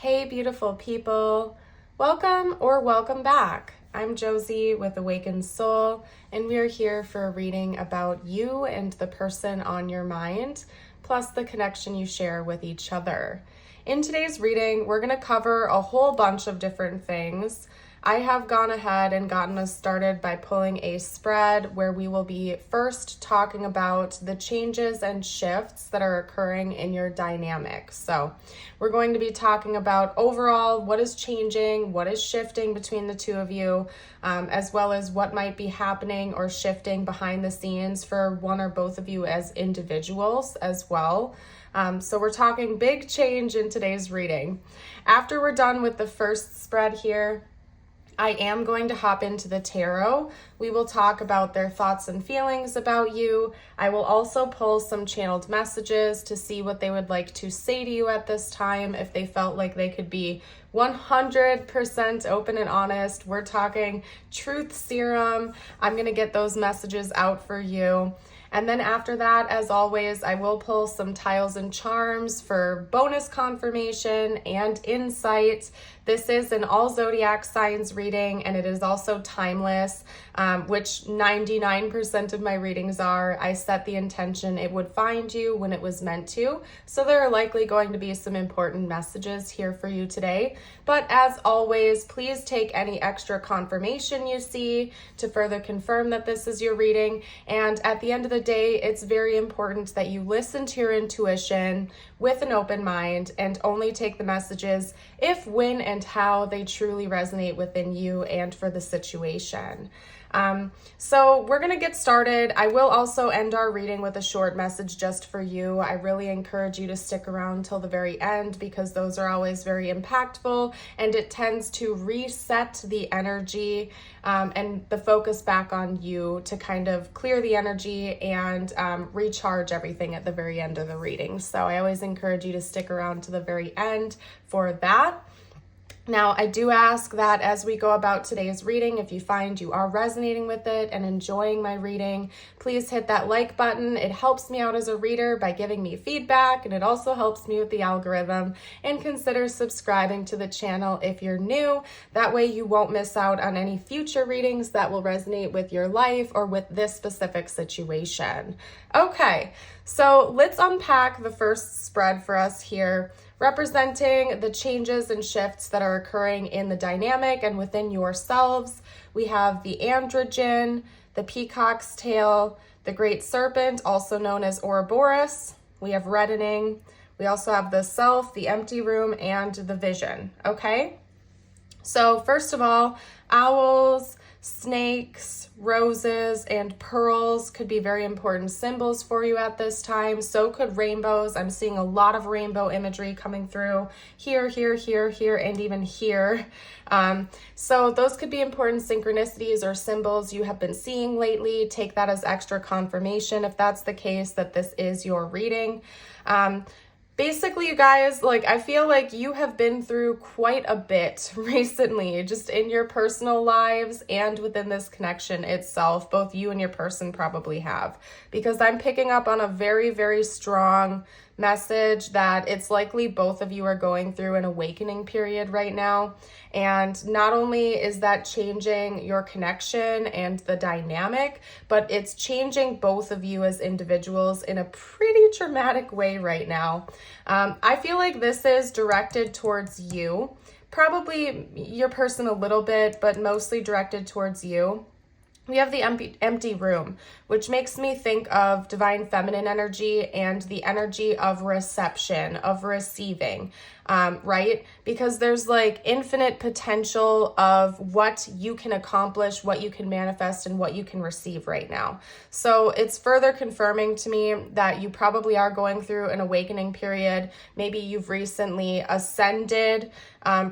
Hey, beautiful people. Welcome or welcome back. I'm Josie with Awakened Soul, and we are here for a reading about you and the person on your mind, plus the connection you share with each other. In today's reading, we're going to cover a whole bunch of different things. I have gone ahead and gotten us started by pulling a spread where we will be first talking about the changes and shifts that are occurring in your dynamic. So we're going to be talking about overall what is changing, what is shifting between the two of you, as well as what might be happening or shifting behind the scenes for one or both of you as individuals as well. So we're talking big change in today's reading. After we're done with the first spread here, I am going to hop into the tarot. We will talk about their thoughts and feelings about you. I will also pull some channeled messages to see what they would like to say to you at this time, if they felt like they could be 100% open and honest. We're talking truth serum. I'm going to get those messages out for you. And then after that, as always, I will pull some tiles and charms for bonus confirmation and insight. This is an all zodiac signs reading, and it is also timeless, which 99% of my readings are. I set the intention it would find you when it was meant to. So there are likely going to be some important messages here for you today. But as always, please take any extra confirmation you see to further confirm that this is your reading. And at the end of the day, it's very important that you listen to your intuition with an open mind and only take the messages if, when, and how they truly resonate within you and for the situation. So we're going to get started. I will also end our reading with a short message just for you. I really encourage you to stick around till the very end because those are always very impactful, and it tends to reset the energy and the focus back on you to kind of clear the energy and recharge everything at the very end of the reading. So I always encourage you to stick around to the very end for that. Now, I do ask that as we go about today's reading, if you find you are resonating with it and enjoying my reading, please hit that like button. It helps me out as a reader by giving me feedback, and it also helps me with the algorithm. And consider subscribing to the channel if you're new. That way you won't miss out on any future readings that will resonate with your life or with this specific situation. Okay, so let's unpack the first spread for us here, representing the changes and shifts that are occurring in the dynamic and within yourselves. We have the androgen, the peacock's tail, the great serpent, also known as Ouroboros. We have reddening. We also have the self, the empty room, and the vision. Okay? So first of all, owls, snakes, roses, and pearls could be very important symbols for you at this time. So could rainbows. I'm seeing a lot of rainbow imagery coming through here, here, here, here, and even here. So those could be important synchronicities or symbols you have been seeing lately. Take that as extra confirmation if that's the case, that this is your reading. Basically, you guys, I feel like you have been through quite a bit recently, just in your personal lives and within this connection itself. Both you and your person probably have, because I'm picking up on a very, very strong message that it's likely both of you are going through an awakening period right now. And not only is that changing your connection and the dynamic, but it's changing both of you as individuals in a pretty dramatic way right now. I feel like this is directed towards you, probably your person a little bit, but mostly directed towards you. We have the empty room, which makes me think of divine feminine energy and the energy of reception, of receiving, right? Because there's infinite potential of what you can accomplish, what you can manifest, and what you can receive right now. So it's further confirming to me that you probably are going through an awakening period. Maybe you've recently ascended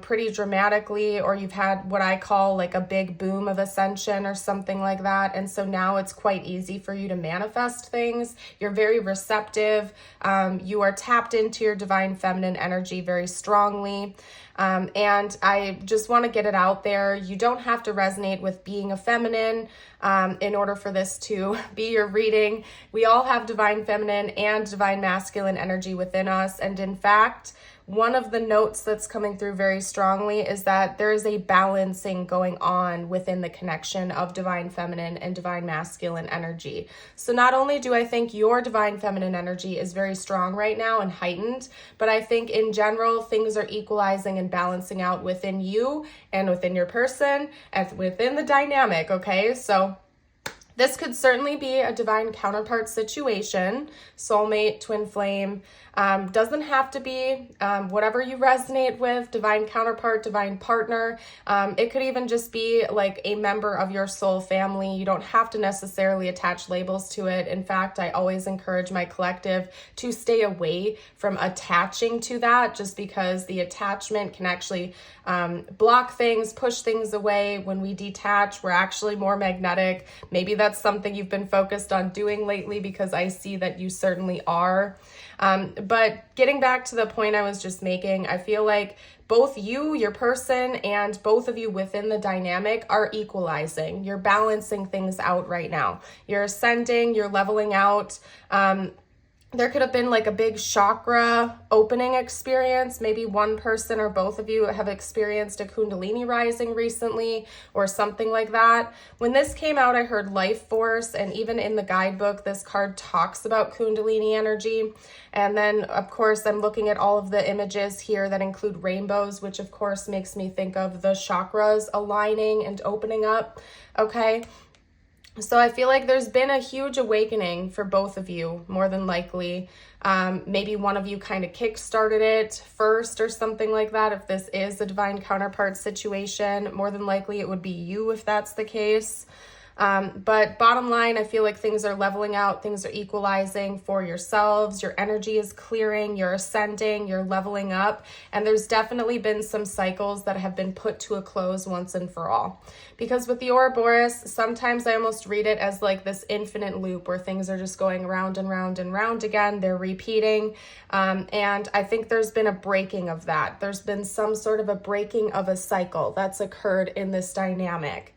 pretty dramatically, or you've had what I call a big boom of ascension or something like that. And so now it's quite easy for you to manifest things. You're very receptive. You are tapped into your divine feminine energy very strongly. And I just want to get it out there. You don't have to resonate with being a feminine in order for this to be your reading. We all have divine feminine and divine masculine energy within us. And in fact, one of the notes that's coming through very strongly is that there is a balancing going on within the connection of divine feminine and divine masculine energy. So not only do I think your divine feminine energy is very strong right now and heightened, but I think in general things are equalizing and balancing out within you and within your person and within the dynamic, okay? So this could certainly be a divine counterpart situation, soulmate, twin flame. Doesn't have to be whatever you resonate with, divine counterpart, divine partner. It could even just be like a member of your soul family. You don't have to necessarily attach labels to it. In fact, I always encourage my collective to stay away from attaching to that, just because the attachment can actually block things, push things away. When we detach, we're actually more magnetic. Maybe that's something you've been focused on doing lately, because I see that you certainly are. But getting back to the point I was just making, I feel like both you, your person, and both of you within the dynamic are equalizing. You're balancing things out right now. You're ascending, you're leveling out. There could have been like a big chakra opening experience. Maybe one person or both of you have experienced a Kundalini rising recently or something like that. When this came out, I heard life force, and even in the guidebook, this card talks about Kundalini energy. And then, of course, I'm looking at all of the images here that include rainbows, which of course makes me think of the chakras aligning and opening up, okay? So I feel like there's been a huge awakening for both of you, more than likely. Maybe one of you kind of kick-started it first or something like that. If this is a divine counterpart situation, more than likely it would be you if that's the case. But bottom line, I feel like things are leveling out, things are equalizing for yourselves, your energy is clearing, you're ascending, you're leveling up, and there's definitely been some cycles that have been put to a close once and for all. Because with the Ouroboros, sometimes I almost read it as like this infinite loop where things are just going round and round and round again, they're repeating, and I think there's been a breaking of that. There's been some sort of a breaking of a cycle that's occurred in this dynamic.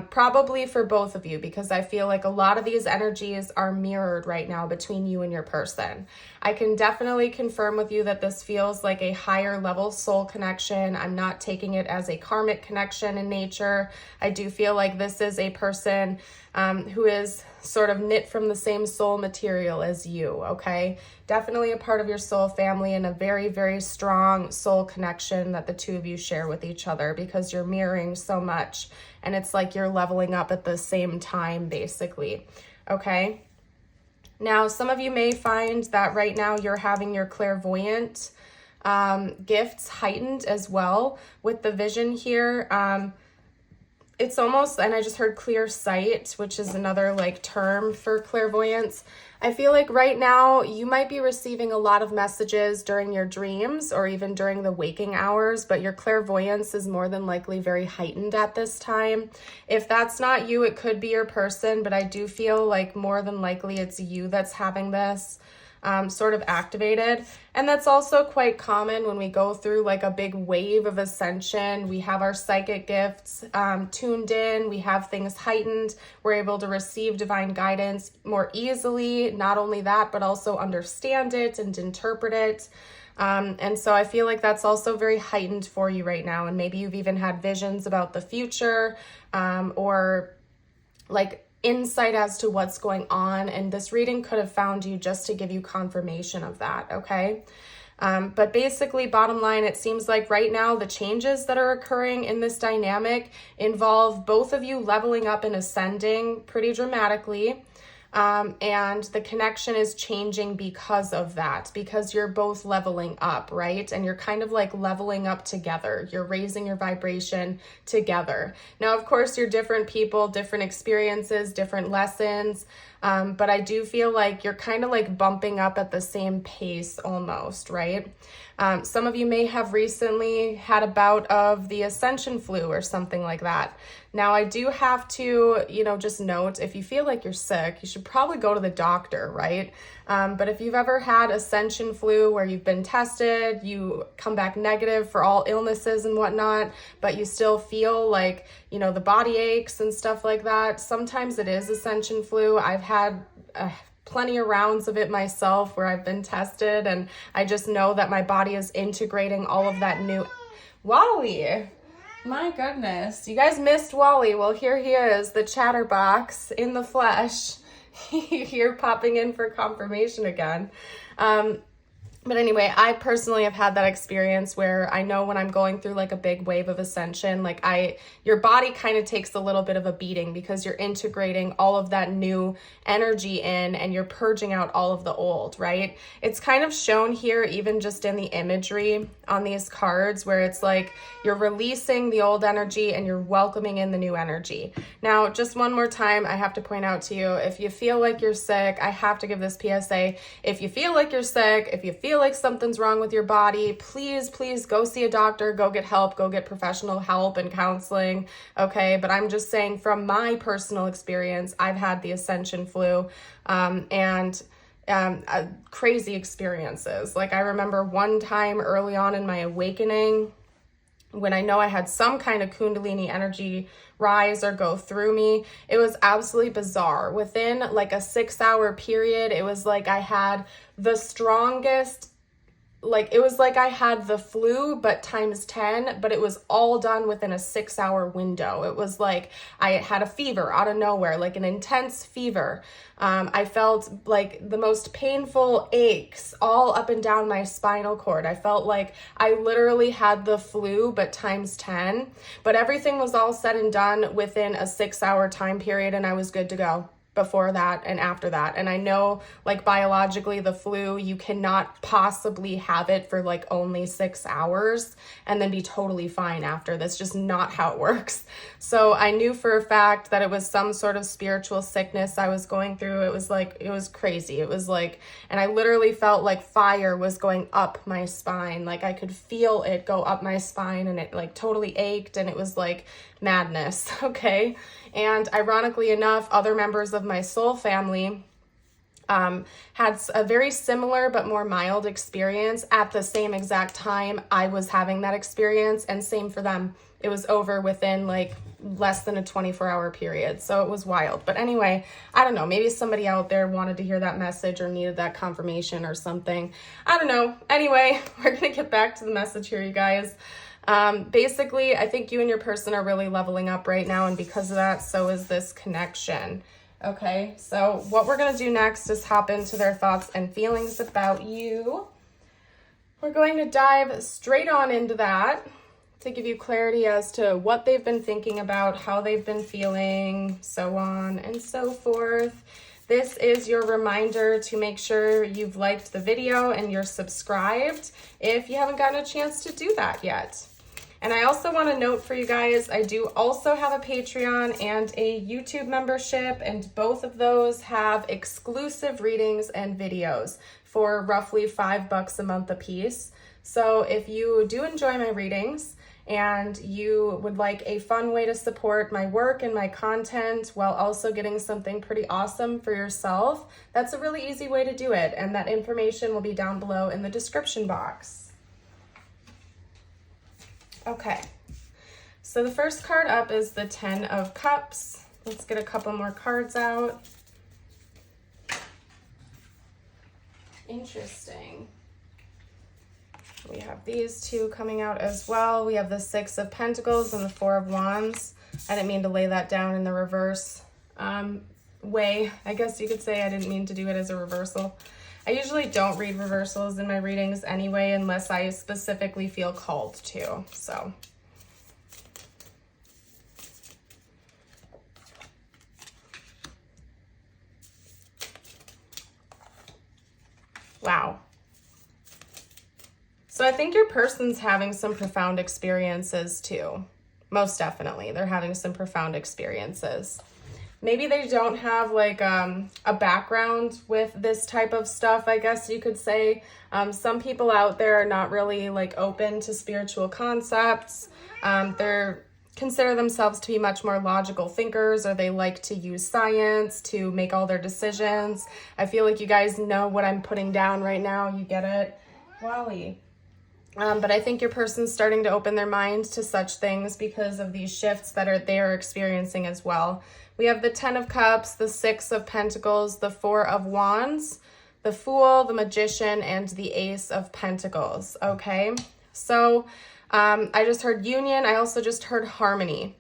Probably for both of you, because I feel like a lot of these energies are mirrored right now between you and your person. I can definitely confirm with you that this feels like a higher level soul connection. I'm not taking it as a karmic connection in nature. I do feel like this is a person who is sort of knit from the same soul material as you, okay? Definitely a part of your soul family, and a very, very strong soul connection that the two of you share with each other, because you're mirroring so much, and it's like you're leveling up at the same time, basically, okay? Now, some of you may find that right now you're having your clairvoyant gifts heightened as well with the vision here. It's almost, and I just heard clear sight, which is another like term for clairvoyance. I feel like right now you might be receiving a lot of messages during your dreams or even during the waking hours, but your clairvoyance is more than likely very heightened at this time. If that's not you, it could be your person, but I do feel like more than likely it's you that's having this sort of activated. And that's also quite common when we go through like a big wave of ascension. We have our psychic gifts tuned in, we have things heightened, we're able to receive divine guidance more easily. Not only that, but also understand it and interpret it. And so I feel like that's also very heightened for you right now. And maybe you've even had visions about the future or like insight as to what's going on, and this reading could have found you just to give you confirmation of that, okay? But basically, bottom line, it seems like right now the changes that are occurring in this dynamic involve both of you leveling up and ascending pretty dramatically. And the connection is changing because of that, because you're both leveling up, right? And you're kind of like leveling up together. You're raising your vibration together. Now, of course, you're different people, different experiences, different lessons. But I do feel like you're kind of like bumping up at the same pace almost, right? Some of you may have recently had a bout of the ascension flu or something like that. Now, I do have to, just note, if you feel like you're sick, you should probably go to the doctor, right? But if you've ever had ascension flu where you've been tested, you come back negative for all illnesses and whatnot, but you still feel like, the body aches and stuff like that, sometimes it is ascension flu. I've had plenty of rounds of it myself where I've been tested, and I just know that my body is integrating all of that new... Wally! My goodness. You guys missed Wally. Well, here he is, the chatterbox in the flesh. Here popping in for confirmation again. But anyway, I personally have had that experience where I know when I'm going through like a big wave of ascension, like your body kind of takes a little bit of a beating because you're integrating all of that new energy in and you're purging out all of the old, right? It's kind of shown here, even just in the imagery on these cards, where it's like you're releasing the old energy and you're welcoming in the new energy. Now, just one more time, I have to point out to you, if you feel like you're sick, I have to give this PSA. If you feel like you're sick, if you feel like something's wrong with your body, please go see a doctor, go get help, go get professional help and counseling, okay? But I'm just saying, from my personal experience, I've had the ascension flu, crazy experiences. Like, I remember one time early on in my awakening, when I know I had some kind of Kundalini energy rise or go through me, it was absolutely bizarre. Within like a 6-hour period, it was like I had the strongest, like it was like I had the flu, but times 10, but it was all done within a 6-hour window. It was like I had a fever out of nowhere, like an intense fever. I felt like the most painful aches all up and down my spinal cord. I felt like I literally had the flu, but times 10. But everything was all said and done within a 6-hour time period, and I was good to go before that and after that. And I know, like, biologically, the flu, you cannot possibly have it for like only 6 hours and then be totally fine after. That's just not how it works. So I knew for a fact that it was some sort of spiritual sickness I was going through. It was crazy. It was like, and I literally felt like fire was going up my spine. Like I could feel it go up my spine, and it like totally ached, and it was like madness. Okay. And ironically enough, other members of my soul family had a very similar but more mild experience at the same exact time I was having that experience, and same for them. It was over within like less than a 24-hour period. So it was wild. But anyway, I don't know, maybe somebody out there wanted to hear that message or needed that confirmation or something. I don't know. Anyway, we're going to get back to the message here, you guys. Basically, I think you and your person are really leveling up right now, and because of that, so is this connection. Okay, so what we're going to do next is hop into their thoughts and feelings about you. We're going to dive straight on into that to give you clarity as to what they've been thinking about, how they've been feeling, so on and so forth. This is your reminder to make sure you've liked the video and you're subscribed if you haven't gotten a chance to do that yet. And I also want to note for you guys, I do also have a Patreon and a YouTube membership, and both of those have exclusive readings and videos for roughly $5 a month a piece. So if you do enjoy my readings and you would like a fun way to support my work and my content while also getting something pretty awesome for yourself, that's a really easy way to do it. And that information will be down below in the description box. Okay, so the first card up is the 10 of Cups. Let's get a couple more cards out. Interesting. We have these two coming out as well. We have the 6 of Pentacles and the 4 of Wands. I didn't mean to lay that down in the reverse way. I guess you could say I didn't mean to do it as a reversal. I usually don't read reversals in my readings anyway, unless I specifically feel called to, so. Wow. So I think your person's having some profound experiences too. Most definitely, they're having some profound experiences. Maybe they don't have like a background with this type of stuff, I guess you could say. Some people out there are not really like open to spiritual concepts. They're consider themselves to be much more logical thinkers, or they like to use science to make all their decisions. I feel like you guys know what I'm putting down right now. You get it? Wally. But I think your person's starting to open their mind to such things because of these shifts that they are experiencing as well. We have the 10 of Cups, the 6 of Pentacles, the 4 of Wands, the Fool, the Magician, and the Ace of Pentacles, okay? So I just heard union. I also just heard harmony.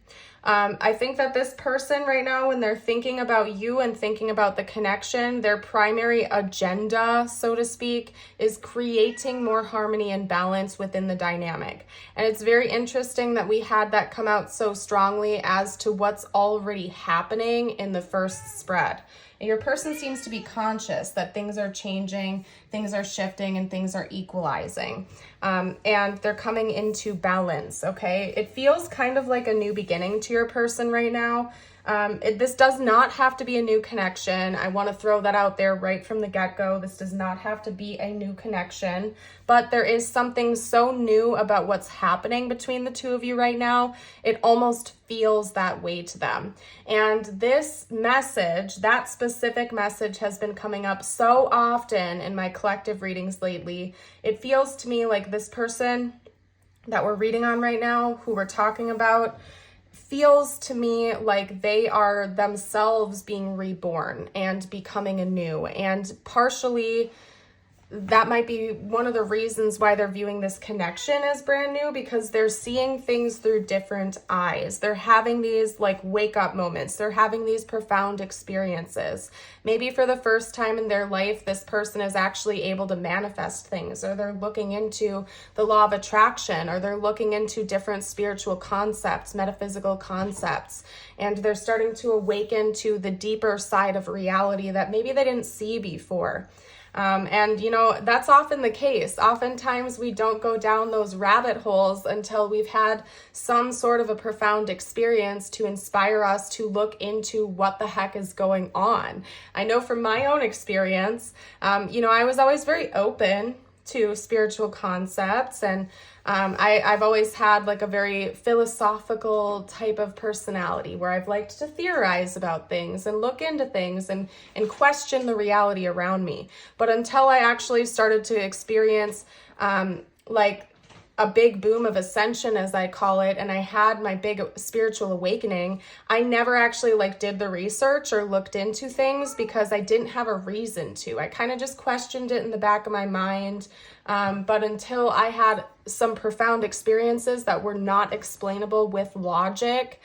I think that this person right now, when they're thinking about you and thinking about the connection, their primary agenda, so to speak, is creating more harmony and balance within the dynamic. And it's very interesting that we had that come out so strongly as to what's already happening in the first spread. Your person seems to be conscious that things are changing, things are shifting, and things are equalizing. And they're coming into balance, okay? It feels kind of like a new beginning to your person right now. This does not have to be a new connection. I want to throw that out there right from the get-go. This does not have to be a new connection, but there is something so new about what's happening between the two of you right now. It almost feels that way to them. And this message, that specific message, has been coming up so often in my collective readings lately. It feels to me like this person that we're reading on right now, who we're talking about, feels to me like they are themselves being reborn and becoming anew. And partially, that might be one of the reasons why they're viewing this connection as brand new, because they're seeing things through different eyes. They're having these like wake up moments. They're having these profound experiences. Maybe for the first time in their life, this person is actually able to manifest things, or they're looking into the law of attraction, or they're looking into different spiritual concepts, metaphysical concepts, and they're starting to awaken to the deeper side of reality that maybe they didn't see before. And you know, that's often the case. Oftentimes we don't go down those rabbit holes until we've had some sort of a profound experience to inspire us to look into what the heck is going on. I know from my own experience, you know, I was always very open to spiritual concepts, and I've always had like a very philosophical type of personality where I've liked to theorize about things and look into things and question the reality around me. But until I actually started to experience like a big boom of ascension, as I call it, and I had my big spiritual awakening, I never actually like did the research or looked into things because I didn't have a reason to. I kind of just questioned it in the back of my mind. But until I had some profound experiences that were not explainable with logic,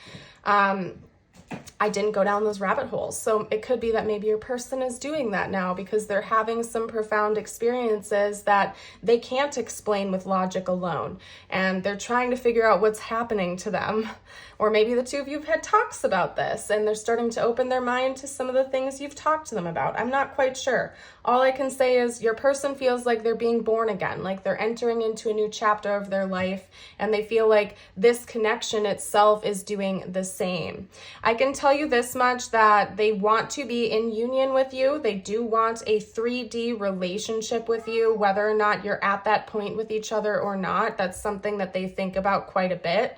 I didn't go down those rabbit holes. So it could be that maybe your person is doing that now because they're having some profound experiences that they can't explain with logic alone. And they're trying to figure out what's happening to them. Or maybe the two of you have had talks about this and they're starting to open their mind to some of the things you've talked to them about. I'm not quite sure. All I can say is your person feels like they're being born again, like they're entering into a new chapter of their life, and they feel like this connection itself is doing the same. I can tell you this much, that they want to be in union with you. They do want a 3D relationship with you, whether or not you're at that point with each other or not. That's something that they think about quite a bit.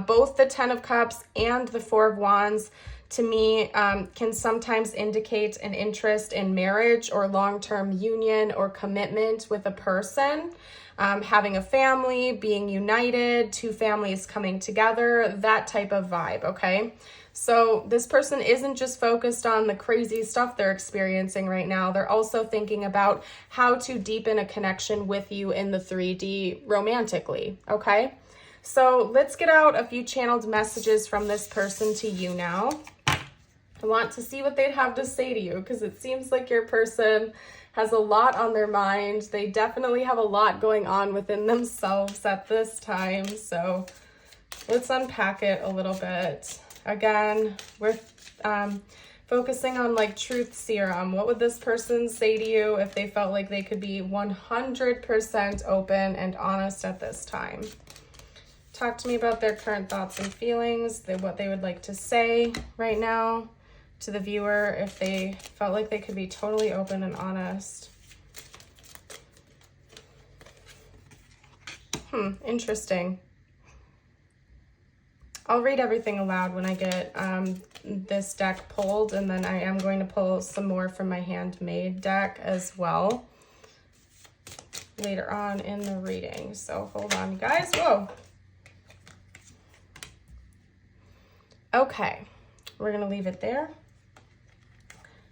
Both the 10 of Cups and the 4 of Wands, to me, can sometimes indicate an interest in marriage or long-term union or commitment with a person. Having a family, being united, two families coming together, that type of vibe, okay? So this person isn't just focused on the crazy stuff they're experiencing right now. They're also thinking about how to deepen a connection with you in the 3D romantically, okay? So let's get out a few channeled messages from this person to you now. I want to see what they'd have to say to you, because it seems like your person has a lot on their mind. They definitely have a lot going on within themselves at this time. So let's unpack it a little bit. Again, we're focusing on like truth serum. What would this person say to you if they felt like they could be 100% open and honest at this time? Talk to me about their current thoughts and feelings, what they would like to say right now to the viewer if they felt like they could be totally open and honest. Interesting. I'll read everything aloud when I get this deck pulled, and then I am going to pull some more from my handmade deck as well. later on in the reading. So hold on, you guys. Whoa. Okay, we're going to leave it there.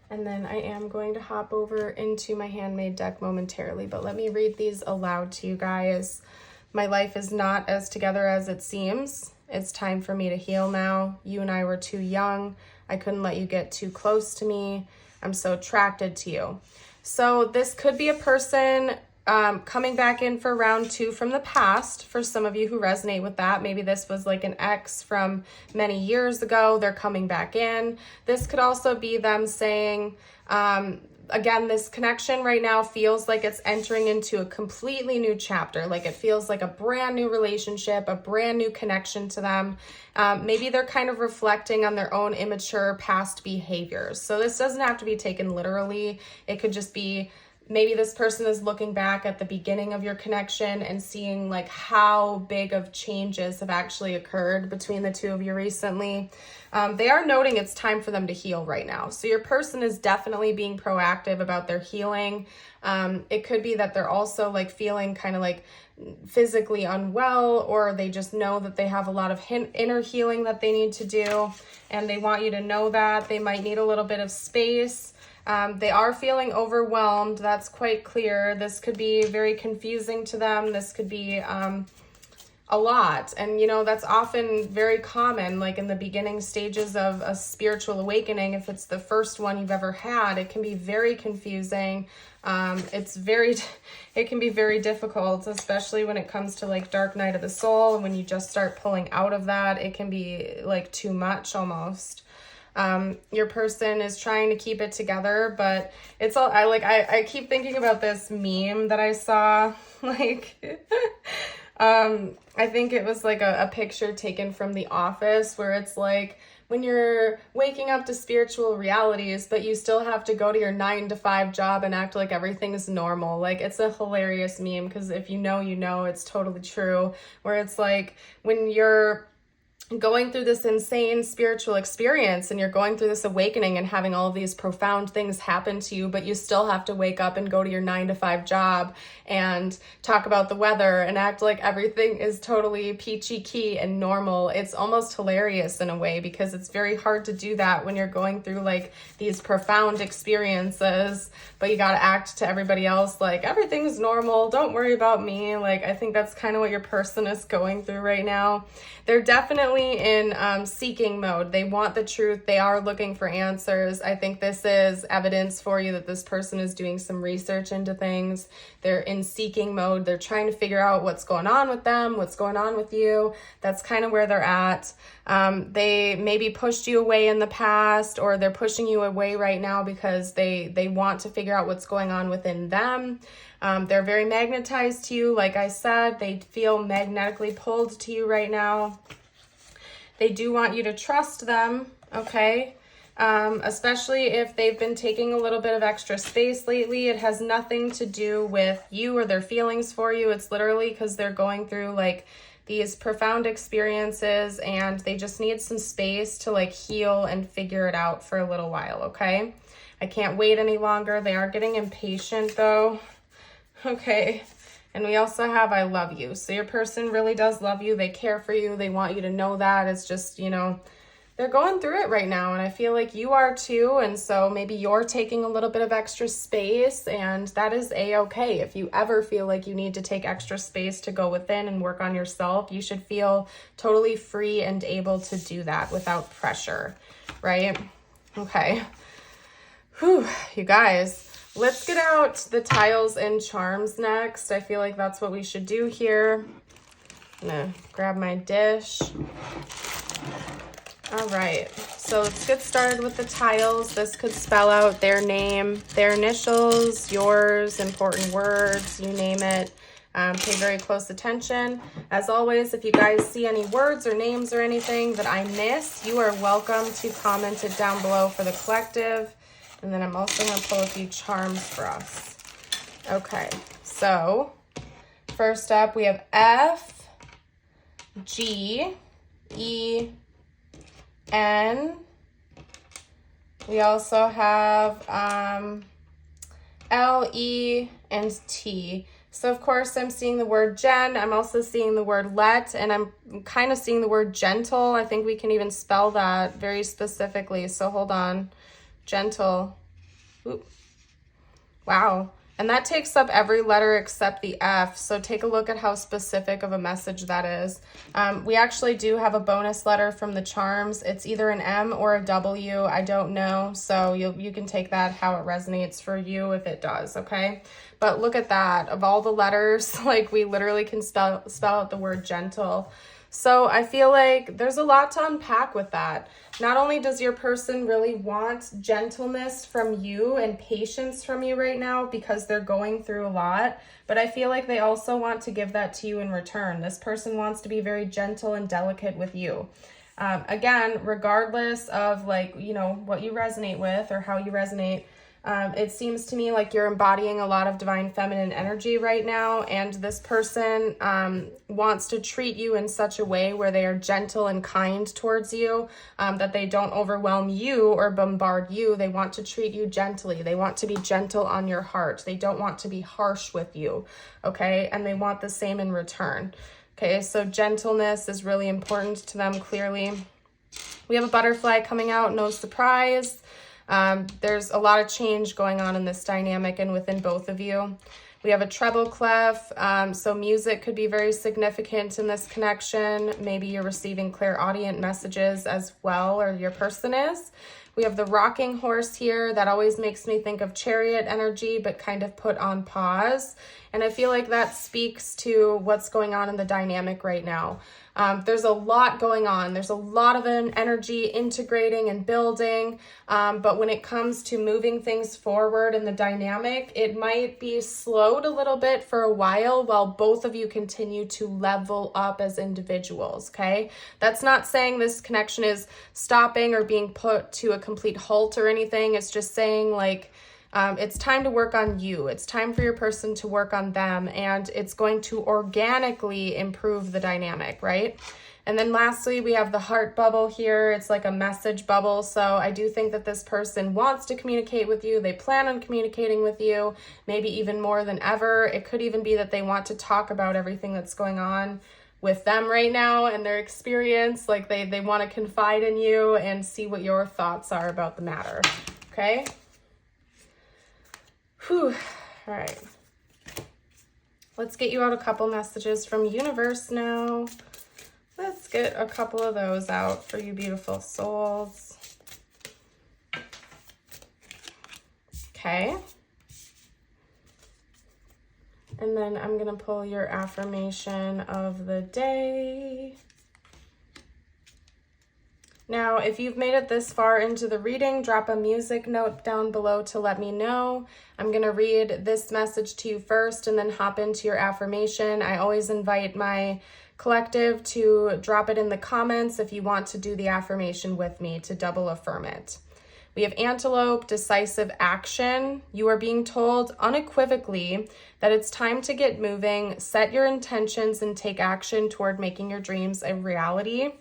And then I am going to hop over into my handmade deck momentarily, but let me read these aloud to you guys. My life is not as together as it seems. It's time for me to heal now. You and I were too young. I couldn't let you get too close to me. I'm so attracted to you. So this could be a person coming back in for round 2 from the past. For some of you who resonate with that, maybe this was like an ex from many years ago. They're coming back in. This could also be them saying, again, this connection right now feels like it's entering into a completely new chapter. Like it feels like a brand new relationship, a brand new connection to them. Maybe they're kind of reflecting on their own immature past behaviors. So this doesn't have to be taken literally. It could just be maybe this person is looking back at the beginning of your connection and seeing like how big of changes have actually occurred between the two of you recently. They are noting it's time for them to heal right now. So your person is definitely being proactive about their healing. It could be that they're also like feeling kind of like physically unwell, or they just know that they have a lot of inner healing that they need to do. And they want you to know that they might need a little bit of space. They are feeling overwhelmed. That's quite clear. This could be very confusing to them. This could be a lot. And, you know, that's often very common, like in the beginning stages of a spiritual awakening. If it's the first one you've ever had, it can be very confusing. It can be very difficult, especially when it comes to like dark night of the soul. And when you just start pulling out of that, it can be like too much almost. Your person is trying to keep it together, but it's all, I keep thinking about this meme that I saw, like, I think it was like a picture taken from The Office where it's like, when you're waking up to spiritual realities, but you still have to go to your 9-to-5 job and act like everything is normal. Like, it's a hilarious meme, because if you know, it's totally true, where it's like, when you're going through this insane spiritual experience and you're going through this awakening and having all of these profound things happen to you, but you still have to wake up and go to your 9-to-5 job and talk about the weather and act like everything is totally peachy keen and normal. It's almost hilarious in a way, because it's very hard to do that when you're going through like these profound experiences, but you got to act to everybody else like everything's normal, don't worry about me. Like, I think that's kind of what your person is going through right now. They're definitely in seeking mode. They want the truth. They are looking for answers. I think this is evidence for you that this person is doing some research into things. They're in seeking mode. They're trying to figure out what's going on with them, what's going on with you. That's kind of where they're at. They maybe pushed you away in the past, or they're pushing you away right now because they want to figure out what's going on within them. They're very magnetized to you. Like I said, they feel magnetically pulled to you right now. They do want you to trust them, okay? Especially if they've been taking a little bit of extra space lately. It has nothing to do with you or their feelings for you. It's literally because they're going through like these profound experiences and they just need some space to like heal and figure it out for a little while, okay? I can't wait any longer. They are getting impatient though. Okay. And we also have I love you. So your person really does love you. They care for you. They want you to know that. It's just, you know, they're going through it right now. And I feel like you are too. And so maybe you're taking a little bit of extra space, and that is a-okay. If you ever feel like you need to take extra space to go within and work on yourself, you should feel totally free and able to do that without pressure, right? Okay. Whew, you guys. Let's get out the tiles and charms next. I feel like that's what we should do here. I'm gonna grab my dish. All right, so let's get started with the tiles. This could spell out their name, their initials, yours, important words, you name it. Pay very close attention. As always, if you guys see any words or names or anything that I missed, you are welcome to comment it down below for the collective. And then I'm also going to pull a few charms for us. Okay, so first up we have F, G, E, N. We also have L, E, and T. So of course I'm seeing the word gen, I'm also seeing the word let, and I'm kind of seeing the word gentle. I think we can even spell that very specifically. So hold on, gentle. Ooh. Wow. And that takes up every letter except the F. So take a look at how specific of a message that is. We actually do have a bonus letter from the charms. It's either an M or a W. I don't know. So you can take that how it resonates for you if it does, okay? But look at that. Of all the letters, like we literally can spell out the word gentle. So I feel like there's a lot to unpack with that. Not only does your person really want gentleness from you and patience from you right now because they're going through a lot, but I feel like they also want to give that to you in return. This person wants to be very gentle and delicate with you. Again, regardless of like, you know, what you resonate with or how you resonate, it seems to me like you're embodying a lot of divine feminine energy right now, and this person wants to treat you in such a way where they are gentle and kind towards you, that they don't overwhelm you or bombard you. They want to treat you gently. They want to be gentle on your heart. They don't want to be harsh with you, okay? And they want the same in return, okay? So gentleness is really important to them, clearly. We have a butterfly coming out, no surprise. There's a lot of change going on in this dynamic and within both of you. We have a treble clef, so music could be very significant in this connection. Maybe you're receiving clairaudient messages as well, or your person is. We have the rocking horse here. That always makes me think of chariot energy, but kind of put on pause. And I feel like that speaks to what's going on in the dynamic right now. There's a lot going on. There's a lot of an energy integrating and building. But when it comes to moving things forward in the dynamic, it might be slowed a little bit for a while both of you continue to level up as individuals, okay? That's not saying this connection is stopping or being put to a complete halt or anything. It's just saying like, it's time to work on you. It's time for your person to work on them, and it's going to organically improve the dynamic, right? And then lastly, we have the heart bubble here. It's like a message bubble. So I do think that this person wants to communicate with you. They plan on communicating with you, maybe even more than ever. It could even be that they want to talk about everything that's going on with them right now and their experience. Like they want to confide in you and see what your thoughts are about the matter, okay? Whew. All right. Let's get you out a couple messages from universe now. Let's get a couple of those out for you beautiful souls. Okay. And then I'm going to pull your affirmation of the day. Now, if you've made it this far into the reading, drop a music note down below to let me know. I'm going to read this message to you first and then hop into your affirmation. I always invite my collective to drop it in the comments if you want to do the affirmation with me to double affirm it. We have antelope, decisive action. You are being told unequivocally that it's time to get moving, set your intentions, and take action toward making your dreams a reality.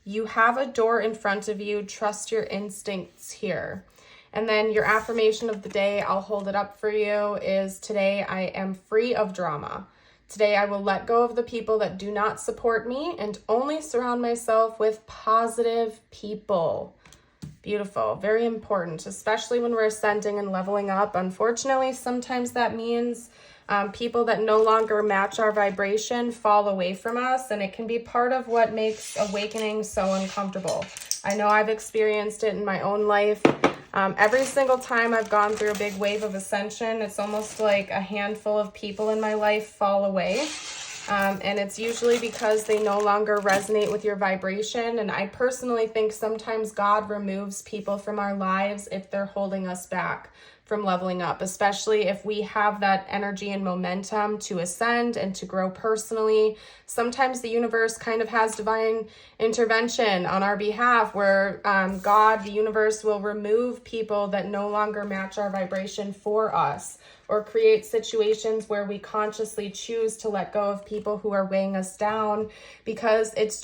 You have a door in front of you. Trust your instincts here. And then your affirmation of the day, I'll hold it up for you, is today I am free of drama. Today I will let go of the people that do not support me and only surround myself with positive people. Beautiful. Very important, especially when we're ascending and leveling up. Unfortunately, sometimes that means people that no longer match our vibration fall away from us, and it can be part of what makes awakening so uncomfortable. I know I've experienced it in my own life. Every single time I've gone through a big wave of ascension, it's almost like a handful of people in my life fall away. And it's usually because they no longer resonate with your vibration. And I personally think sometimes God removes people from our lives if they're holding us back from leveling up, especially if we have that energy and momentum to ascend and to grow personally. Sometimes the universe kind of has divine intervention on our behalf where God, the universe, will remove people that no longer match our vibration for us, or create situations where we consciously choose to let go of people who are weighing us down, because it's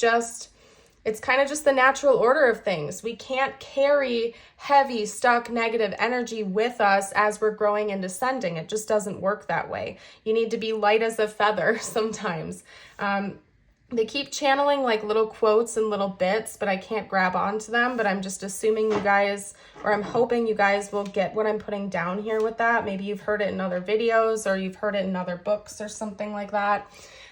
it's kind of just the natural order of things. We can't carry heavy, stuck, negative energy with us as we're growing and descending. It just doesn't work that way. You need to be light as a feather sometimes. They keep channeling like little quotes and little bits, but I can't grab onto them. But I'm just assuming you guys, or I'm hoping you guys will get what I'm putting down here with that. Maybe you've heard it in other videos or you've heard it in other books or something like that.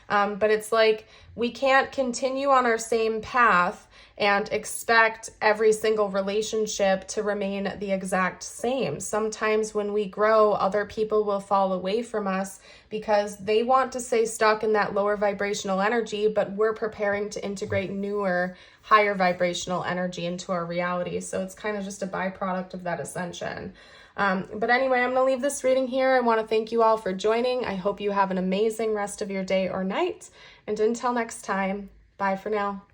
But it's like we can't continue on our same path and expect every single relationship to remain the exact same. Sometimes when we grow, other people will fall away from us because they want to stay stuck in that lower vibrational energy, but we're preparing to integrate newer, higher vibrational energy into our reality. So it's kind of just a byproduct of that ascension. But anyway, I'm going to leave this reading here. I want to thank you all for joining. I hope you have an amazing rest of your day or night. And until next time, bye for now.